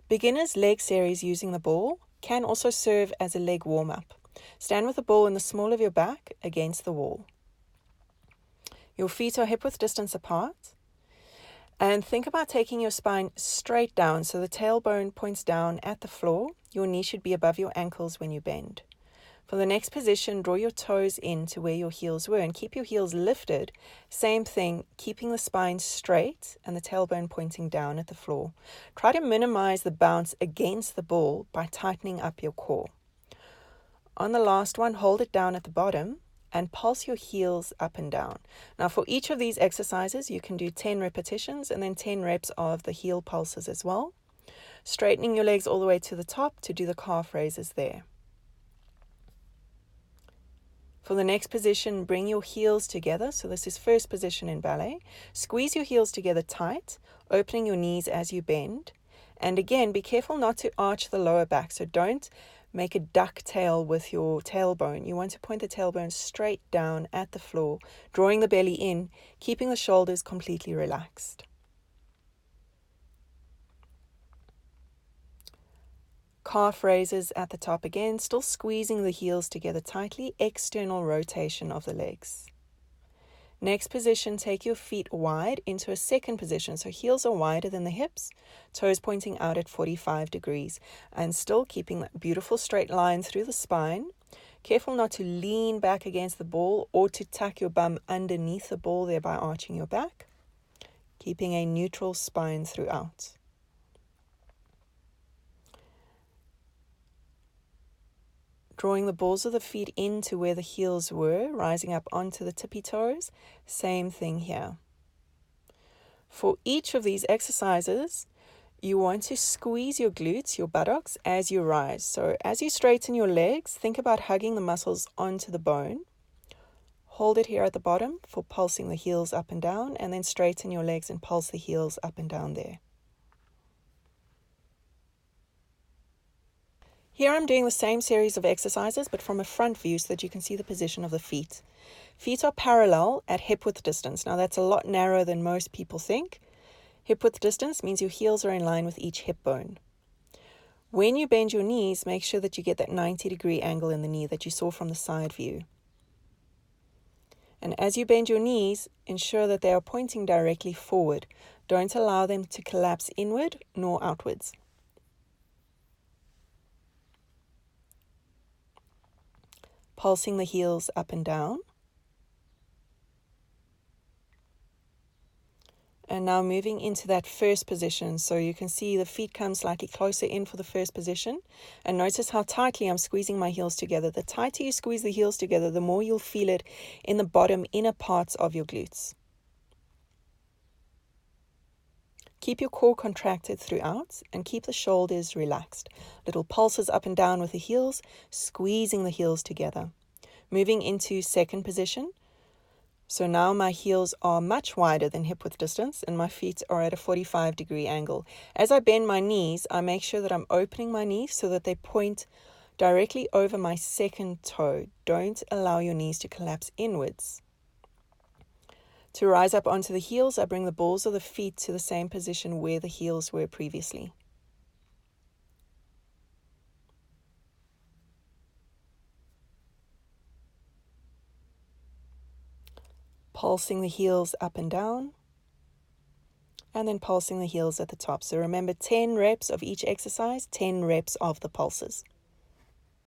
Beginner's leg series using the ball can also serve as a leg warm-up. Stand with the ball in the small of your back against the wall. Your feet are hip-width distance apart. And think about taking your spine straight down so the tailbone points down at the floor. Your knee should be above your ankles when you bend. For the next position, draw your toes in to where your heels were and keep your heels lifted. Same thing, keeping the spine straight and the tailbone pointing down at the floor. Try to minimize the bounce against the ball by tightening up your core. On the last one, hold it down at the bottom and pulse your heels up and down. Now for each of these exercises, you can do 10 repetitions and then 10 reps of the heel pulses as well. Straightening your legs all the way to the top to do the calf raises there. For the next position, bring your heels together. So this is first position in ballet. Squeeze your heels together tight, opening your knees as you bend. And again, be careful not to arch the lower back. So don't make a duck tail with your tailbone. You want to point the tailbone straight down at the floor, drawing the belly in, keeping the shoulders completely relaxed. Calf raises at the top again, still squeezing the heels together tightly, external rotation of the legs. Next position, take your feet wide into a second position. So heels are wider than the hips, toes pointing out at 45 degrees, and still keeping that beautiful straight line through the spine. Careful not to lean back against the ball or to tuck your bum underneath the ball, thereby arching your back. Keeping a neutral spine throughout. Drawing the balls of the feet into where the heels were, rising up onto the tippy toes. Same thing here. For each of these exercises, you want to squeeze your glutes, your buttocks, as you rise. So as you straighten your legs, think about hugging the muscles onto the bone. Hold it here at the bottom for pulsing the heels up and down, and then straighten your legs and pulse the heels up and down there. Here I'm doing the same series of exercises, but from a front view so that you can see the position of the feet. Feet are parallel at hip-width distance. Now that's a lot narrower than most people think. Hip-width distance means your heels are in line with each hip bone. When you bend your knees, make sure that you get that 90-degree angle in the knee that you saw from the side view. And as you bend your knees, ensure that they are pointing directly forward. Don't allow them to collapse inward nor outwards. Pulsing the heels up and down. And now moving into that first position. So you can see the feet come slightly closer in for the first position. And notice how tightly I'm squeezing my heels together. The tighter you squeeze the heels together, the more you'll feel it in the bottom inner parts of your glutes. Keep your core contracted throughout and keep the shoulders relaxed. Little pulses up and down with the heels, squeezing the heels together. Moving into second position. So now my heels are much wider than hip width distance and my feet are at a 45-degree angle. As I bend my knees, I make sure that I'm opening my knees so that they point directly over my second toe. Don't allow your knees to collapse inwards. To rise up onto the heels, I bring the balls of the feet to the same position where the heels were previously. Pulsing the heels up and down, and then pulsing the heels at the top. So remember, 10 reps of each exercise, 10 reps of the pulses.